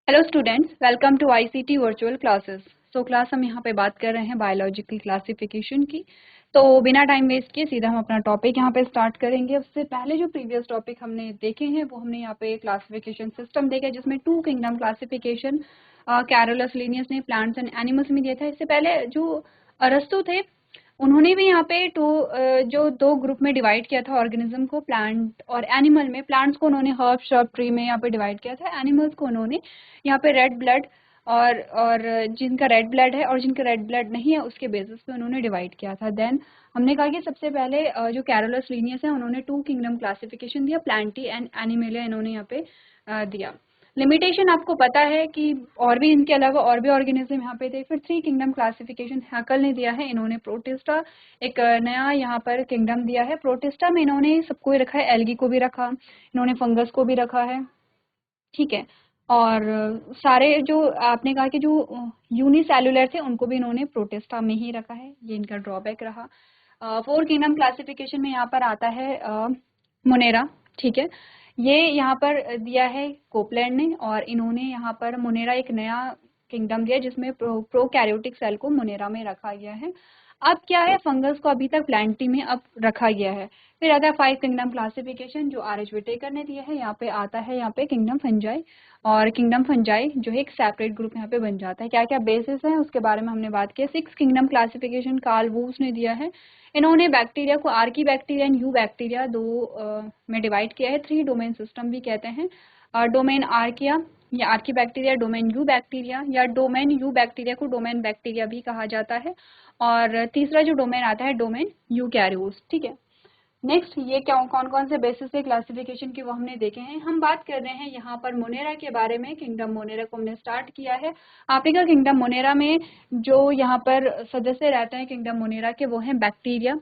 Hello students, welcome to ICT virtual classes. Class हम यहाँ पे बात कर रहे हैं बायोलॉजिकल क्लासिफिकेशन की। तो बिना टाइम वेस्ट किए सीधा हम अपना टॉपिक यहाँ पे स्टार्ट करेंगे। उससे पहले जो प्रीवियस टॉपिक हमने देखे हैं वो हमने यहाँ पे क्लासिफिकेशन सिस्टम देखा, जिसमें 2 किंगडम क्लासिफिकेशन कैरोलस लिनियस ने प्लांट्स एंड एनिमल्स में दिया था। इससे पहले जो अरस्तु थे उन्होंने भी यहाँ पे जो 2 ग्रुप में डिवाइड किया था ऑर्गेनिज्म को, प्लांट और एनिमल में। प्लांट्स को उन्होंने हर्ब, श्रब, ट्री में यहाँ पे डिवाइड किया था। एनिमल्स को उन्होंने यहाँ पे रेड ब्लड और जिनका रेड ब्लड है और जिनका रेड ब्लड नहीं है उसके बेसिस पे उन्होंने डिवाइड किया था। देन हमने कहा कि सबसे पहले जो कैरोलस लिनियस है उन्होंने 2 किंगडम क्लासिफिकेशन दिया, प्लांटी एंड एनिमलिया इन्होंने यहाँ पे दिया। लिमिटेशन आपको पता है कि और भी इनके अलावा और भी ऑर्गेनिज्म यहाँ पे थे। फिर 3 किंगडम क्लासिफिकेशन हैकल ने दिया है। इन्होंने प्रोटिस्टा एक नया यहाँ पर किंगडम दिया है। प्रोटिस्टा में इन्होंने सबको ही रखा है, एल्गी को भी रखा, इन्होंने फंगस को भी रखा है, ठीक है। और सारे जो आपने कहा कि जो यूनिसेलुलर थे उनको भी इन्होंने प्रोटिस्टा में ही रखा है, ये इनका ड्रॉबैक रहा। 4 किंगडम क्लासिफिकेशन में यहाँ पर आता है मोनेरा, ठीक है। ये यहाँ पर दिया है कोपलैंड ने, और इन्होंने यहाँ पर मोनेरा एक नया किंगडम दिया जिसमें प्रोकैरियोटिक सेल को मोनेरा में रखा गया है। अब क्या है, फंगस को अभी तक प्लांटी में अब रखा गया है। फिर आता है 5 किंगडम क्लासिफिकेशन जो आर एच विटेकर ने दिया है। यहाँ पे आता है यहाँ पे किंगडम फंजाई, और किंगडम फंजाई जो है एक सेपरेट ग्रुप यहाँ पे बन जाता है। क्या क्या बेसिस है उसके बारे में हमने बात की। 6 किंगडम क्लासिफिकेशन कार्ल वूस ने दिया है। इन्होंने बैक्टीरिया को Archie bacteria and you bacteria में डिवाइड किया है। 3 डोमेन सिस्टम भी कहते हैं, डोमेन आर्किया या Archie bacteria, domain you bacteria, या डोमेन यू बैक्टीरिया को डोमेन बैक्टीरिया भी कहा जाता है। और तीसरा जो डोमेन आता है डोमेन यूकैरियोट्स, ठीक है। नेक्स्ट ये क्या कौन कौन से बेसिस है क्लासिफिकेशन की वो हमने देखे हैं। हम बात कर रहे हैं यहाँ पर मोनेरा के बारे में। किंगडम मोनेरा को हमने स्टार्ट किया है। आपने कहा किंगडम मोनेरा में जो यहाँ पर सदस्य रहते हैं किंगडम मोनेरा के वो हैं बैक्टीरिया।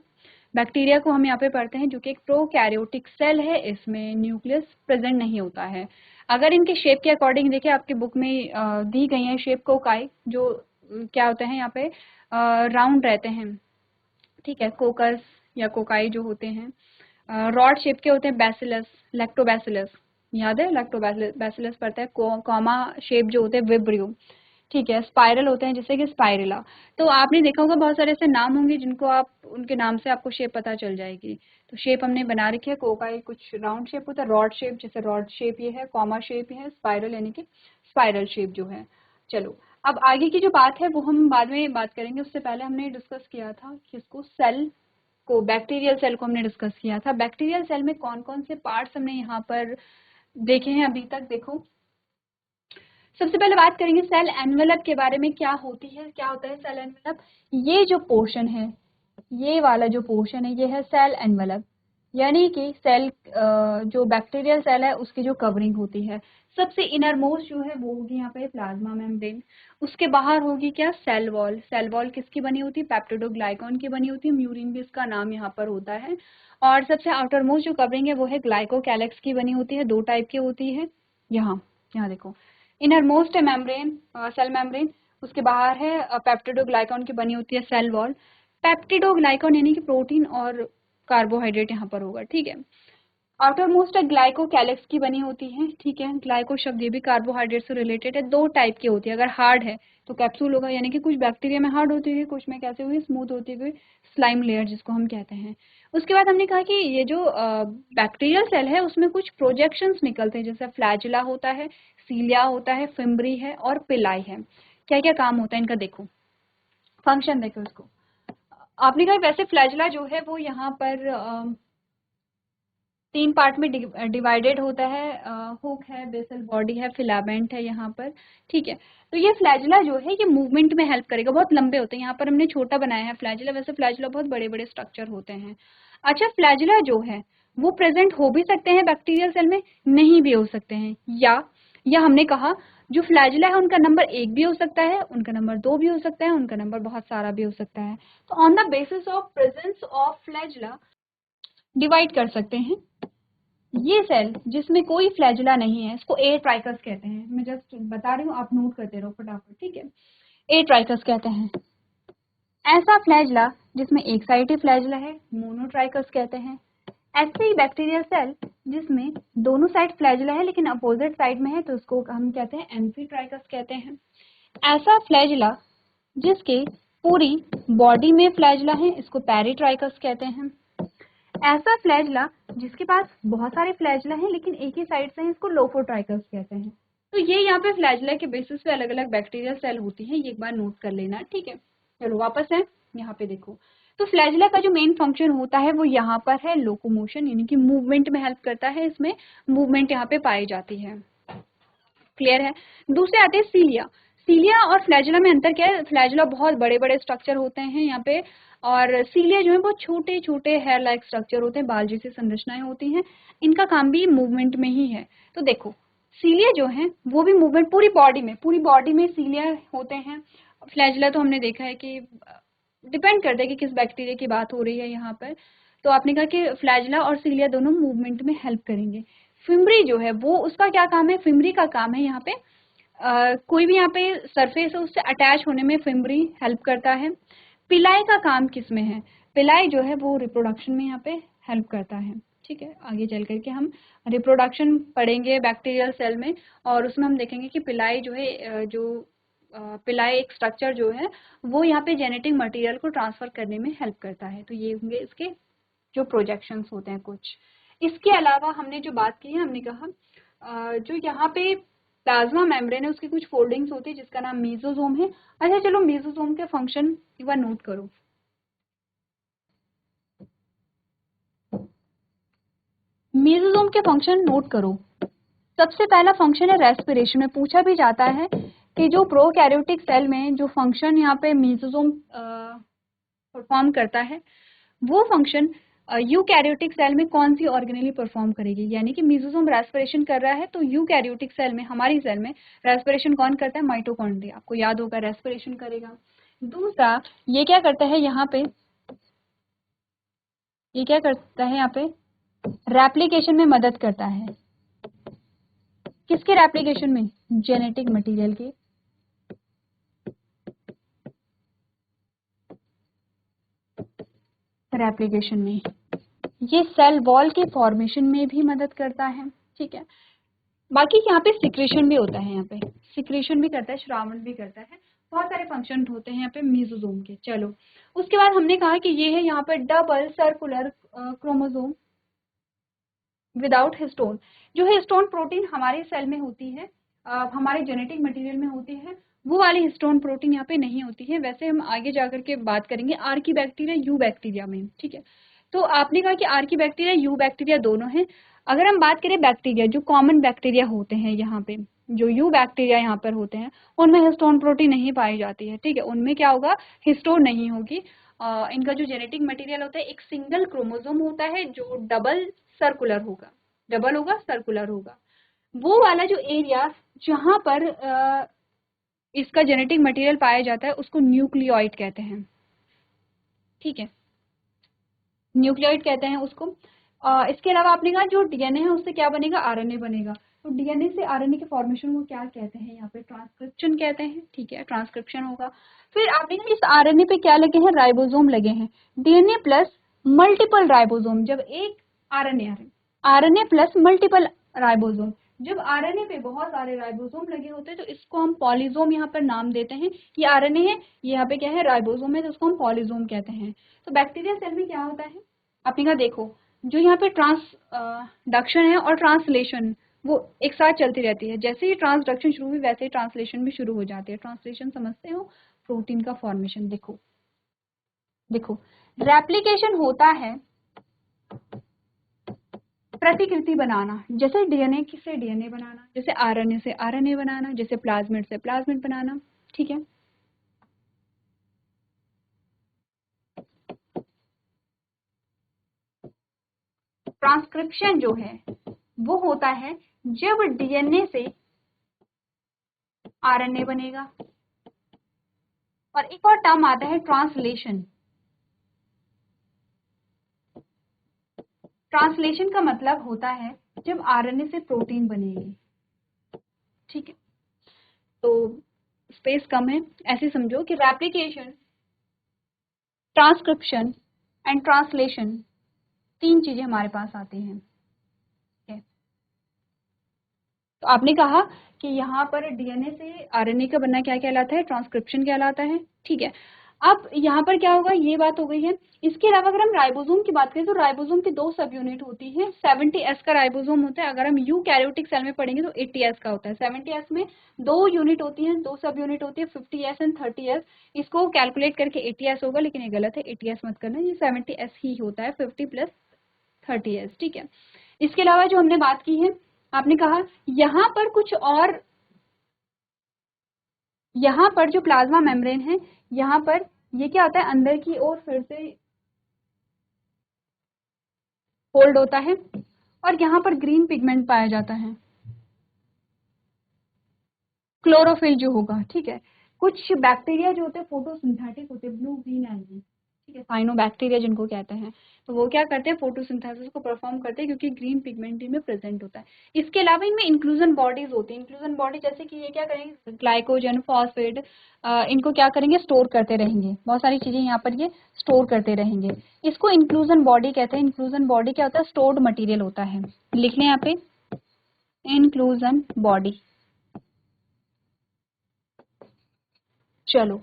बैक्टीरिया को हम यहाँ पे पढ़ते हैं जो कि एक प्रोकैरियोटिक सेल है, इसमें न्यूक्लियस प्रेजेंट नहीं होता है। अगर इनके शेप के अकॉर्डिंग देखें, आपके बुक में दी गई है शेप कोकाई, जो क्या होते हैं यहाँ पे राउंड रहते हैं, ठीक है। कोकस या कोकाई जो होते हैं रॉड शेप के होते हैं। बैसिलस, लैक्टोबैसिलस, याद है लैक्टोबैसिलस पढ़ता है। कॉमा शेप जो होते हैं विब्रियो, ठीक है। स्पाइरल होते हैं जैसे कि स्पाइरला। तो आपने देखा होगा बहुत सारे ऐसे नाम होंगे जिनको आप उनके नाम से आपको शेप पता चल जाएगी। तो शेप हमने बना रखी है। कोकाई कुछ राउंड शेप होता है, रॉड शेप जैसे रॉड शेप ये है, कॉमा शेप है, स्पाइरल यानी कि स्पाइरल शेप जो है। चलो अब आगे की जो बात है वो हम बाद में बात करेंगे। उससे पहले हमने डिस्कस किया था कि इसको सेल को, बैक्टीरियल सेल को हमने डिस्कस किया था। बैक्टीरियल सेल में कौन कौन से पार्ट्स हमने यहाँ पर देखे हैं अभी तक। देखो सबसे पहले बात करेंगे सेल एनवेलप के बारे में। क्या होती है, क्या होता है सेल एनवेलप। ये जो पोर्शन है, ये वाला जो पोर्शन है ये है सेल एनवेलप, यानी कि सेल जो बैक्टीरियल सेल है उसकी जो कवरिंग होती है। सबसे इनर मोस्ट जो है वो होगी यहाँ पे प्लाज्मा मेम्ब्रेन। उसके बाहर होगी क्या, सेल वॉल। सेल वॉल किसकी बनी होती है, पेप्टिडोग्लाइकॉन की बनी होती है। म्यूरिन भी इसका नाम यहाँ पर होता है। और सबसे आउटर मोस्ट जो कवरिंग है वो है ग्लाइकोकैलेक्स की बनी होती है। 2 टाइप की होती है। यहाँ यहाँ देखो, इनर मोस्ट है मेम्ब्रेन, सेल मेम्ब्रेन। उसके बाहर है पेप्टिडोग्लाइकॉन की बनी होती है सेल वॉल। पेप्टिडोग्लाइकॉन यानी कि प्रोटीन और कार्बोहाइड्रेट यहाँ पर होगा, ठीक है। आउटर मोस्ट है ग्लाइकोकैलेक्स की बनी होती है, ठीक है। ग्लाइको शब्द ये भी कार्बोहाइड्रेट से रिलेटेड है। 2 टाइप की होती है। अगर हार्ड है तो कैप्सूल होगा, यानी कि कुछ बैक्टीरिया में हार्ड होती है, कुछ में कैसे हुई स्मूथ होती हुई स्लाइम लेयर जिसको हम कहते हैं। उसके बाद हमने कहा कि ये जो बैक्टीरियल सेल है उसमें कुछ प्रोजेक्शंस निकलते हैं, जैसे फ्लैजिला होता है, सीलिया होता है, फिम्बरी है और पिलाई है। क्या क्या काम होता है इनका, देखो फंक्शन देखो इसको। आपने कहा वैसे फ्लैजिला जो है वो यहाँ पर 3 पार्ट में डिवाइडेड होता है। हुक है, बेसल बॉडी है, फिलामेंट है यहाँ पर, ठीक है। तो ये फ्लैजिला जो है ये मूवमेंट में हेल्प करेगा। बहुत लंबे होते हैं, यहाँ पर हमने छोटा बनाया है फ्लैजिला, वैसे फ्लैजिला बहुत बड़े बड़े स्ट्रक्चर होते हैं। अच्छा, फ्लैजिला जो है वो प्रेजेंट हो भी सकते हैं बैक्टीरियल सेल में, नहीं भी हो सकते हैं। या हमने कहा जो फ्लैजिला है उनका नंबर 1 भी हो सकता है, उनका नंबर 2 भी हो सकता है, उनका नंबर बहुत सारा भी हो सकता है। तो on the basis of presence of flagella divide कर सकते हैं। ये सेल जिसमें कोई फ्लैजिला नहीं है इसको ए ट्राइकस कहते हैं। मैं जस्ट बता रही हूँ, आप नोट करते रहो फटाफट, ठीक है। ए ट्राइकस कहते हैं। ऐसा फ्लैजिला जिसमें एक साइड ही फ्लैजिला है मोनोट्राइकस कहते हैं। ऐसे ही बैक्टीरियल सेल जिसमें दोनों साइड फ्लैजुला है लेकिन अपोजिट साइड में है तो उसको हम कहते हैं एम्फीट्राइकस कहते हैं। ऐसा फ्लैजुला जिसके पूरी बॉडी में फ्लैजुला है इसको पेरिट्राइकस कहते हैं। ऐसा फ्लैजुला जिसके पास बहुत सारे फ्लैजुला हैं लेकिन एक ही साइड से है इसको लोफोट्राइकस कहते हैं। तो ये यहाँ पे फ्लैजुला के बेसिस पे अलग अलग बैक्टीरियल सेल होती हैं, ये एक बार नोट कर लेना, ठीक है। चलो वापस है यहाँ पे देखो, तो फ्लैजुला का जो मेन फंक्शन होता है वो यहाँ पर है लोकोमोशन, यानी कि मूवमेंट में हेल्प करता है, इसमें मूवमेंट यहाँ पे पाई जाती है। क्लियर है। दूसरे आते हैं सीलिया। सीलिया और फ्लैजुला में अंतर क्या है? फ्लैजुला बहुत बड़े बड़े स्ट्रक्चर होते हैं यहाँ पे, और सीलिया जो है बहुत छोटे छोटे हेयर लाइक स्ट्रक्चर होते हैं, बाल जैसी संरचनाएं होती हैं। इनका काम भी मूवमेंट में ही है। तो देखो सीलिया जो है वो भी मूवमेंट, पूरी बॉडी में सीलिया होते हैं। फ्लैजुला तो हमने देखा है कि डिपेंड करता है कि किस बैक्टीरिया की बात हो रही है यहाँ पर। तो आपने कहा कि फ्लैजुला और सीलिया दोनों मूवमेंट में हेल्प करेंगे। फिम्बरी जो है वो उसका क्या काम है? फिम्बरी का काम है यहाँ पे कोई भी यहाँ पे सरफेस है उससे अटैच होने में फिम्बरी हेल्प करता है। पिलाई का काम किस में है? पिलाई जो है वो रिप्रोडक्शन में यहाँ पे हेल्प करता है, ठीक है। आगे चल करके हम रिप्रोडक्शन पढ़ेंगे बैक्टीरियल सेल में, और उसमें हम देखेंगे कि पिलाई जो है पिलाई एक स्ट्रक्चर जो है वो यहाँ पे जेनेटिक मटेरियल को ट्रांसफर करने में हेल्प करता है। तो ये होंगे इसके जो प्रोजेक्शंस होते हैं कुछ। इसके अलावा हमने जो बात की है, हमने कहा जो यहाँ पे प्लाज्मा मेम्ब्रेन है उसकी कुछ फोल्डिंग्स होती है जिसका नाम मेसोसोम है। अच्छा चलो मेसोसोम के फंक्शन एक बार नोट करो। मेसोसोम के फंक्शन नोट करो। सबसे पहला फंक्शन है रेस्पिरेशन। में पूछा भी जाता है कि जो प्रोकैरियोटिक सेल में जो फंक्शन यहाँ पे मेसोसोम परफॉर्म करता है वो फंक्शन यूकैरियोटिक सेल में कौन सी ऑर्गेनेली परफॉर्म करेगी। यानी कि मेसोसोम रेस्पिरेशन कर रहा है तो यूकैरियोटिक सेल में, हमारी सेल में रेस्पिरेशन कौन करता है? माइटोकॉन्ड्रिया। आपको याद होगा रेस्पिरेशन करेगा। दूसरा ये क्या करता है यहाँ पे, ये क्या करता है यहाँ पे? रेप्लिकेशन में मदद करता है। किसके रेप्लिकेशन में? जेनेटिक मटेरियल के। रेप्लिकेशन में ये सेल वॉल के फॉर्मेशन में भी मदद करता है, ठीक है। बाकी यहाँ पे सिक्रेशन भी होता है, यहाँ पे सिक्रेशन भी करता है, श्रावण भी करता है, बहुत सारे फंक्शन होते हैं यहाँ पे मेसोसोम के। चलो उसके बाद हमने कहा कि ये है यहाँ पे double circular chromosome without histone. जो हिस्टोन प्रोटीन हमारे सेल में होती है, हमारे जेनेटिक मटेरियल में होती है, वो वाली हिस्टोन प्रोटीन यहाँ पे नहीं होती है। वैसे हम आगे जाकर के बात करेंगे आर्की बैक्टीरिया, यू बैक्टीरिया में, ठीक है। तो आपने कहा कि आर्की बैक्टीरिया यू बैक्टीरिया दोनों हैं। अगर हम बात करें बैक्टीरिया, जो कॉमन बैक्टीरिया होते हैं यहाँ पे, जो यू बैक्टीरिया यहाँ पर होते हैं उनमें हिस्टोन प्रोटीन नहीं पाई जाती है, ठीक है। उनमें क्या होगा? हिस्टोन नहीं होगी। इनका जो जेनेटिक मटेरियल होता है एक सिंगल क्रोमोसोम होता है जो डबल सर्कुलर होगा, डबल होगा, सर्कुलर होगा। वो वाला जो एरिया जहां पर इसका जेनेटिक मटेरियल पाया जाता है उसको न्यूक्लियोइड कहते हैं, ठीक है। न्यूक्लियोइड कहते हैं उसको। इसके अलावा आपने कहा जो डीएनए है उससे क्या बनेगा? आरएनए बनेगा। तो डीएनए से आरएनए के फॉर्मेशन को क्या कहते हैं? यहाँ पे ट्रांसक्रिप्शन कहते हैं, ठीक है, ट्रांसक्रिप्शन होगा। फिर आपने कहा इस आरएनए पे क्या लगे हैं? राइबोसोम लगे हैं। डीएनए प्लस मल्टीपल राइबोसोम, जब एक RNA RNA plus multiple ribosome, जब आरएनए पे बहुत सारे राइबोसोम लगे होते हैं तो इसको हम पॉलीसोम यहाँ पर नाम देते हैं। ये आरएनए है, ये यहाँ पे क्या है? राइबोसोम है, तो उसको हम पॉलीसोम कहते हैं। तो बैक्टीरिया सेल में क्या होता है? आपने कहा देखो जो यहाँ पे ट्रांसडक्शन है और ट्रांसलेशन वो एक साथ चलती रहती है। जैसे ही ट्रांसडक्शन शुरू हुई वैसे ही ट्रांसलेशन भी शुरू हो जाती है। ट्रांसलेशन समझते हो? प्रोटीन का फॉर्मेशन। देखो देखो रेप्लिकेशन होता है प्रतिकृति बनाना, जैसे डीएनए से डीएनए बनाना, जैसे आरएनए से आरएनए बनाना, जैसे प्लाज्मिड से प्लाज्मिड बनाना, ठीक है। ट्रांसक्रिप्शन जो है वो होता है जब डीएनए से आरएनए बनेगा। और एक और टर्म आता है ट्रांसलेशन। ट्रांसलेशन का मतलब होता है जब आरएनए से प्रोटीन बनेगी, ठीक है। तो स्पेस कम है, ऐसे समझो कि रेप्लिकेशन, ट्रांसक्रिप्शन एंड ट्रांसलेशन तीन चीजें हमारे पास आती हैं। तो आपने कहा कि यहाँ पर डीएनए से आरएनए का बनना क्या कहलाता है, ट्रांसक्रिप्शन कहलाता है, ठीक है। अब यहाँ पर क्या होगा, ये बात हो गई है। इसके अलावा अगर हम राइबोसोम की बात करें तो राइबोसोम की दो सब यूनिट होती है। 70S का राइबोसोम होता है, अगर हम यूकैरियोटिक सेल में पढ़ेंगे तो 80S का होता है। 70S में दो यूनिट होती है, दो सब यूनिट होती है, 50S एंड 30S। इसको कैलकुलेट करके 80S होगा, लेकिन ये गलत है, 80S मत करना, ये 70S ही होता है, 50 प्लस 30S, ठीक है। इसके अलावा जो हमने बात की है, आपने कहा यहाँ पर कुछ और, यहाँ पर जो प्लाज्मा मेम्ब्रेन है, यहाँ पर ये क्या होता है, अंदर की ओर फिर से फोल्ड होता है और यहाँ पर ग्रीन पिगमेंट पाया जाता है, क्लोरोफिल जो होगा, ठीक है। कुछ बैक्टीरिया जो होते हैं फोटोसिंथेटिक होते हैं, ब्लू ग्रीन एल्गी, ठीक है, साइनोबैक्टीरिया जिनको कहते हैं, तो वो क्या करते हैं, फोटोसिंथेसिस को परफॉर्म करते हैं क्योंकि ग्रीन पिगमेंट इनमें प्रेजेंट होता है। इसके अलावा इनमें इंक्लूजन बॉडीज होती है। इंक्लूजन बॉडी जैसे कि ये क्या करेंगे, ग्लाइकोजन, फॉस्फेट, इनको क्या करेंगे, स्टोर करते रहेंगे, बहुत सारी चीजें यहाँ पर ये स्टोर करते रहेंगे। इसको इंक्लूजन बॉडी कहते हैं। इंक्लूजन बॉडी क्या होता है, स्टोर्ड मटीरियल होता है। लिख लें यहाँ पे, इंक्लूजन बॉडी। चलो,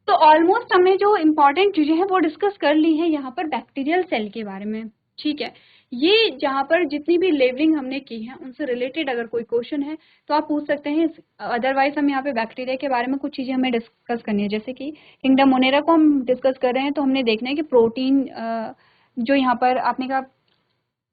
तो ऑलमोस्ट हमने जो इम्पोर्टेंट चीजें हैं वो डिस्कस कर ली है यहाँ पर बैक्टीरियल सेल के बारे में, ठीक है। ये जहाँ पर जितनी भी लेवलिंग हमने की है उनसे रिलेटेड अगर कोई क्वेश्चन है तो आप पूछ सकते हैं। अदरवाइज हम यहाँ पे बैक्टीरिया के बारे में कुछ चीजें हमें डिस्कस करनी है, जैसे कि किंगडम मोनेरा को हम डिस्कस कर रहे हैं तो हमने देखना है कि प्रोटीन जो यहाँ पर आपने कहा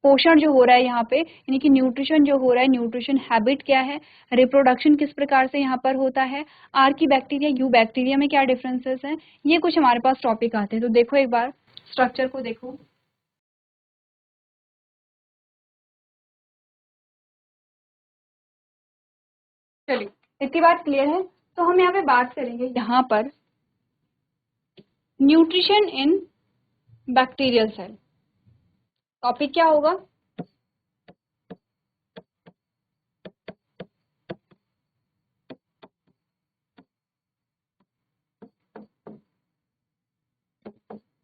पोषण जो हो रहा है यहाँ पे, यानी कि न्यूट्रिशन जो हो रहा है, न्यूट्रिशन हैबिट क्या है, रिप्रोडक्शन किस प्रकार से यहाँ पर होता है, आर्की बैक्टीरिया, यू बैक्टीरिया में क्या डिफरेंसेस हैं, ये कुछ हमारे पास टॉपिक आते हैं। तो देखो एक बार स्ट्रक्चर को देखो, चलिए इतनी बात क्लियर है। तो हम यहाँ पे बात करेंगे यहाँ पर nutrition in bacterial cell. Topic क्या होगा,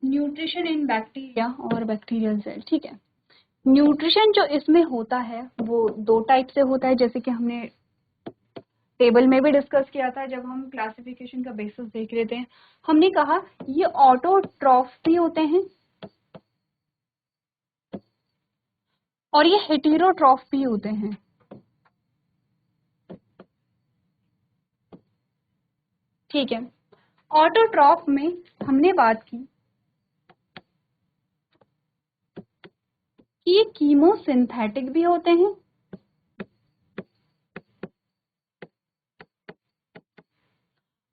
न्यूट्रिशन इन बैक्टीरिया और बैक्टीरियल सेल, ठीक है। न्यूट्रिशन जो इसमें होता है वो दो टाइप से होता है, जैसे कि हमने टेबल में भी डिस्कस किया था जब हम क्लासिफिकेशन का बेसिस देख रहे थे। हमने कहा ये ऑटोट्रॉफ भी होते हैं और ये हेटेरोट्रॉफ भी होते हैं, ठीक है। ऑटोट्रॉफ में हमने बात की कि ये कीमोसिंथेटिक भी होते हैं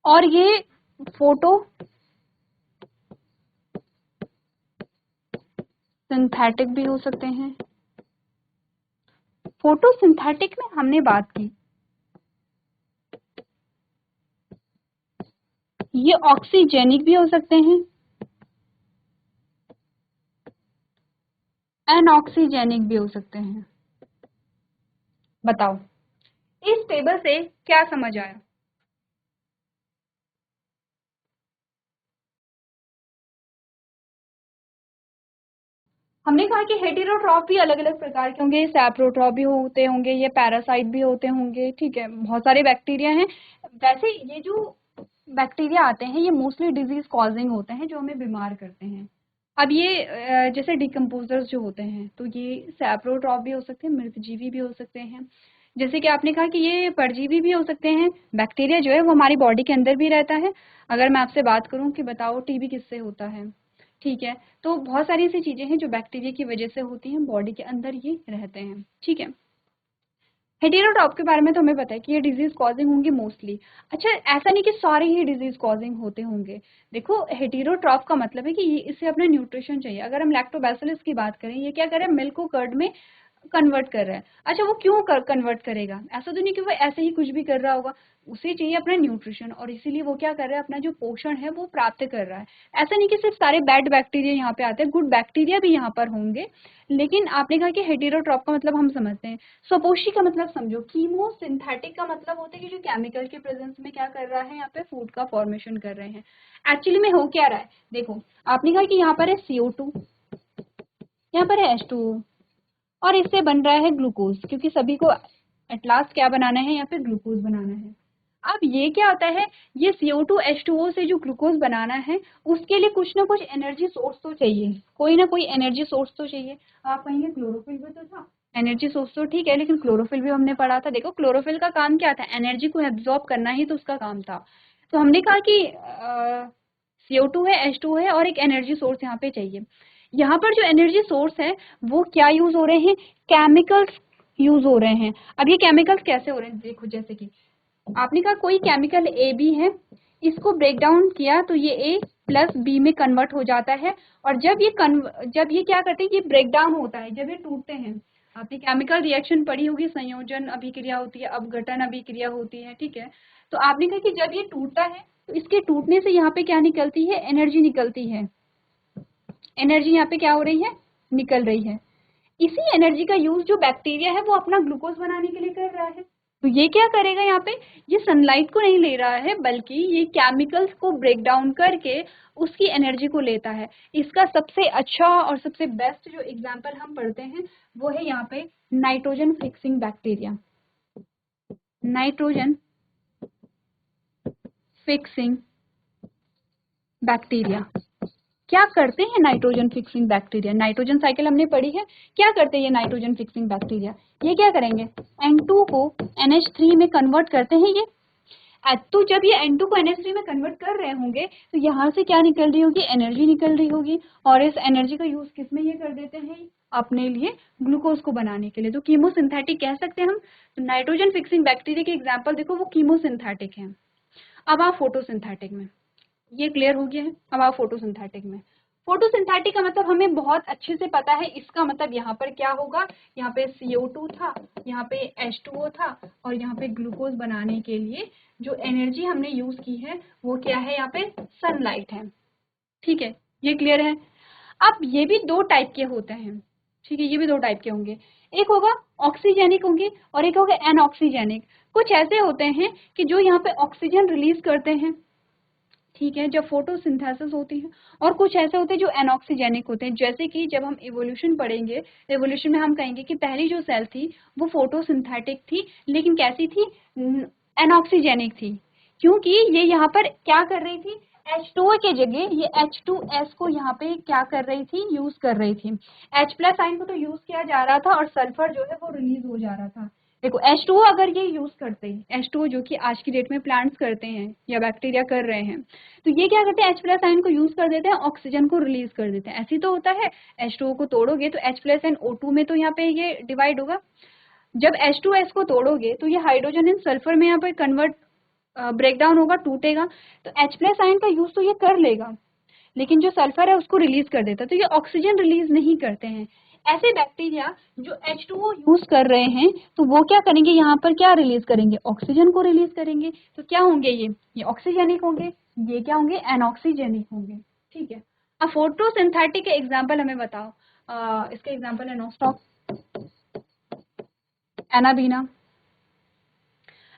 और ये फोटो सिंथेटिक भी हो सकते हैं। फोटोसिंथेटिक में हमने बात की ये ऑक्सीजेनिक भी हो सकते हैं, एनऑक्सीजेनिक भी हो सकते हैं। बताओ इस टेबल से क्या समझ आया। हमने कहा कि हेटेरोट्रॉफ भी अलग अलग प्रकार के होंगे, सैप्रोट्रॉफ भी होते होंगे, ये पैरासाइट भी होते होंगे, ठीक है, बहुत सारे बैक्टीरिया हैं। वैसे ये जो बैक्टीरिया आते हैं ये मोस्टली डिजीज कॉजिंग होते हैं जो हमें बीमार करते हैं। अब ये जैसे डिकम्पोजर्स जो होते हैं तो ये सैप्रोट्रॉफ भी हो सकते हैं, मृतजीवी भी हो सकते हैं। जैसे कि आपने कहा कि ये परजीवी भी हो सकते हैं। बैक्टीरिया जो है वो हमारी बॉडी के अंदर भी रहता है। अगर मैं आपसे बात करूं कि बताओ टीबी किससे होता है, ठीक है, तो बहुत सारी ऐसी चीजें हैं जो बैक्टीरिया की वजह से होती हैं, बॉडी के अंदर ये रहते हैं, ठीक है। हेटेरोटॉप के बारे में तो हमें पता है कि ये डिजीज कॉजिंग होंगे मोस्टली। अच्छा, ऐसा नहीं कि सारे ही डिजीज कॉजिंग होते होंगे। देखो हेटेरोट्रॉफ का मतलब है कि ये इसे अपना न्यूट्रिशन चाहिए। अगर हम लैक्टोबैसिलस की बात करें, ये क्या कर रहा है, मिल्क को कर्ड में कन्वर्ट कर रहा है। अच्छा, वो क्यों कन्वर्ट करेगा, ऐसा तो नहीं कि वो ऐसे ही कुछ भी कर रहा होगा, उसे चाहिए अपना न्यूट्रिशन और इसीलिए वो क्या कर रहा है, अपना जो पोषण है वो प्राप्त कर रहा है। ऐसा नहीं कि सिर्फ सारे बैड बैक्टीरिया यहाँ पे आते हैं, गुड बैक्टीरिया भी यहाँ पर होंगे। लेकिन आपने कहा कि हेटेरोट्रॉप का मतलब हम समझते हैं। स्वपोषी का मतलब समझो, कीमोसिंथेटिक का मतलब होता है कि जो केमिकल के प्रेजेंस में क्या कर रहा है, यहाँ पे फूड का फॉर्मेशन कर रहे हैं। एक्चुअली में हो क्या रहा है, देखो आपने कहा कि यहाँ पर है CO2, यहाँ पर है H2O और इससे बन रहा है ग्लूकोज, क्योंकि सभी को एट लास्ट क्या बनाना है, यहाँ पे ग्लूकोज बनाना है। अब ये क्या होता है, ये CO2 H2O से जो ग्लूकोज बनाना है उसके लिए कुछ ना कुछ एनर्जी सोर्स तो चाहिए, कोई ना कोई एनर्जी सोर्स तो चाहिए। आप कहेंगे क्लोरोफिल भी तो था, एनर्जी सोर्स तो ठीक है, लेकिन क्लोरोफिल भी हमने पढ़ा था। देखो क्लोरोफिल का काम क्या था, एनर्जी को एब्जॉर्ब करना ही तो उसका काम था। तो हमने कहा कि CO2 है, H2O है और एक एनर्जी सोर्स यहाँ पे चाहिए। यहाँ पर जो एनर्जी सोर्स है वो क्या यूज हो रहे हैं, केमिकल्स यूज हो रहे हैं। अब ये केमिकल्स कैसे हो रहे हैं, देखो जैसे कि आपने कहा कोई केमिकल ए बी है, इसको ब्रेक डाउन किया तो ये ए प्लस बी में कन्वर्ट हो जाता है। और जब ये क्या करते हैं, ये ब्रेक डाउन होता है, जब ये टूटते हैं, आपने केमिकल रिएक्शन पढ़ी होगी, संयोजन अभिक्रिया होती है, अपघटन अभिक्रिया होती है, ठीक है। तो आपने कहा कि जब ये टूटता है तो इसके टूटने से यहाँ पे क्या निकलती है, एनर्जी निकलती है। एनर्जी यहाँ पे क्या हो रही है, निकल रही है। इसी एनर्जी का यूज जो बैक्टीरिया है वो अपना ग्लूकोज बनाने के लिए कर रहा है। तो ये क्या करेगा, यहाँ पे ये सनलाइट को नहीं ले रहा है, बल्कि ये केमिकल्स को ब्रेक डाउन करके उसकी एनर्जी को लेता है। इसका सबसे अच्छा और सबसे बेस्ट जो एग्जांपल हम पढ़ते हैं वो है यहाँ पे nitrogen fixing bacteria. Nitrogen fixing bacteria क्या करते हैं, nitrogen fixing bacteria, nitrogen cycle हमने पढ़ी है, क्या करते हैं ये नाइट्रोजन फिक्सिंग बैक्टीरिया, ये क्या करेंगे, N2 को NH3 में कन्वर्ट करते हैं ये। तो जब ये N2 को NH3 में कन्वर्ट कर रहे होंगे तो यहाँ से क्या निकल रही होगी, एनर्जी निकल रही होगी, और इस एनर्जी का यूज किस में ये कर देते हैं, अपने लिए ग्लूकोज को बनाने के लिए। तो कीमोसिंथेटिक कह सकते हैं हम। तो नाइट्रोजन फिक्सिंग बैक्टीरिया के एग्जाम्पल देखो, वो कीमोसिंथेटिक है। अब आप फोटोसिंथेटिक में, ये क्लियर हो गया है। अब आप फोटोसिंथेटिक में, फोटोसिंथेटिक का मतलब हमें बहुत अच्छे से पता है। इसका मतलब यहाँ पर क्या होगा, यहाँ पे CO2 था, यहाँ पे H2O था, और यहाँ पे ग्लूकोज बनाने के लिए जो एनर्जी हमने यूज की है वो क्या है, यहाँ पे सनलाइट है। ठीक है, ये क्लियर है। अब ये भी दो टाइप के होते हैं, ठीक है, ये भी दो टाइप के होंगे। एक होगा ऑक्सीजेनिक होंगे और एक होगा एनऑक्सीजेनिक। कुछ ऐसे होते हैं कि जो यहाँ पे ऑक्सीजन रिलीज करते हैं, ठीक है, जब फोटोसिंथेसिस होती है। और कुछ ऐसे होते हैं जो एनऑक्सीजेनिक होते हैं, जैसे कि जब हम इवोल्यूशन पढ़ेंगे, इवोल्यूशन में हम कहेंगे कि पहली जो सेल थी वो फोटोसिंथेटिक थी, लेकिन कैसी थी, एनऑक्सीजेनिक थी। क्योंकि ये यहाँ पर क्या कर रही थी, H2O के जगह ये H2S को यहाँ पे क्या कर रही थी, यूज कर रही थी। H प्लस आइन को तो यूज किया जा रहा था और सल्फर जो है वो रिलीज हो जा रहा था। देखो H2O अगर ये यूज करते हैं, H2O जो कि आज की डेट में प्लांट्स करते हैं या बैक्टीरिया कर रहे हैं, तो ये क्या करते हैं, H प्लस आयन को यूज कर देते हैं, ऑक्सीजन को रिलीज कर देते हैं। ऐसी तो होता है, H2O को तोड़ोगे तो H प्लस एन O2 में तो यहाँ पे ये डिवाइड होगा। जब H2S को तोड़ोगे तो ये हाइड्रोजन इन सल्फर में यहाँ पे कन्वर्ट ब्रेक डाउन होगा, टूटेगा। तो H प्लस आयन का यूज तो ये कर लेगा, लेकिन जो सल्फर है उसको रिलीज कर देता है, तो ये ऑक्सीजन रिलीज नहीं करते हैं। ऐसे बैक्टीरिया जो H2O यूज कर रहे हैं तो वो क्या करेंगे, यहाँ पर क्या रिलीज करेंगे, ऑक्सीजन को रिलीज करेंगे। तो क्या होंगे, ये ऑक्सीजेनिक होंगे, ये क्या होंगे, एनऑक्सीजेनिक होंगे। ठीक है, अब फोटोसिंथेटिक के एग्जाम्पल हमें बताओ। इसके एग्जाम्पल है नोस्टॉक, एनाबीना।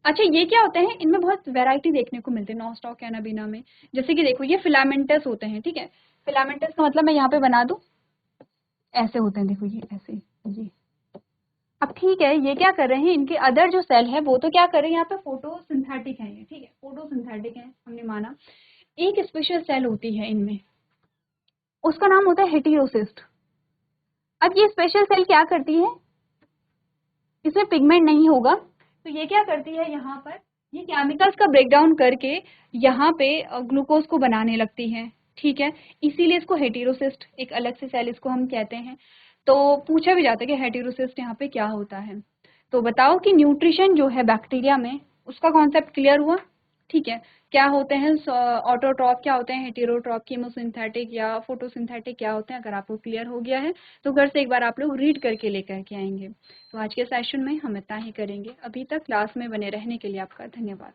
अच्छा, ये क्या होते हैं, इनमें बहुत वैरायटी देखने को मिलती है नोस्टॉक एनाबीना में। जैसे कि देखो ये फिलामेंटस होते हैं, ठीक है, फिलामेंटस का मतलब मैं यहाँ पे बना दूं, ऐसे होते हैं, देखो ये ऐसे, ये। अब ठीक है, ये क्या कर रहे हैं, इनके अदर जो सेल है वो तो क्या कर रहे हैं, यहाँ पे फोटोसिंथेटिक है ये, ठीक है, फोटोसिंथेटिक है हमने माना। एक स्पेशल सेल होती है इनमें, उसका नाम होता है हेटेरोसिस्ट। अब ये स्पेशल सेल क्या करती है, इसमें पिगमेंट नहीं होगा, तो ये क्या करती है, यहाँ पर ये केमिकल्स का ब्रेकडाउन करके यहाँ पे ग्लूकोज को बनाने लगती है। ठीक है, इसीलिए इसको हेटेरोसिस्ट, एक अलग से सेल इसको हम कहते हैं। तो पूछा भी जाता है कि हेटेरोसिस्ट यहाँ पे क्या होता है। तो बताओ कि न्यूट्रिशन जो है बैक्टीरिया में, उसका कॉन्सेप्ट क्लियर हुआ। ठीक है, क्या होते हैं ऑटोट्रॉप, क्या होते हैं हेटेरोट्रॉप, कीमोसिंथेटिक या फोटोसिंथेटिक क्या होते हैं। अगर आपको क्लियर हो गया है तो घर से एक बार आप लोग रीड करके लेकर के आएंगे। तो आज के सेशन में हम इतना ही करेंगे। अभी तक क्लास में बने रहने के लिए आपका धन्यवाद।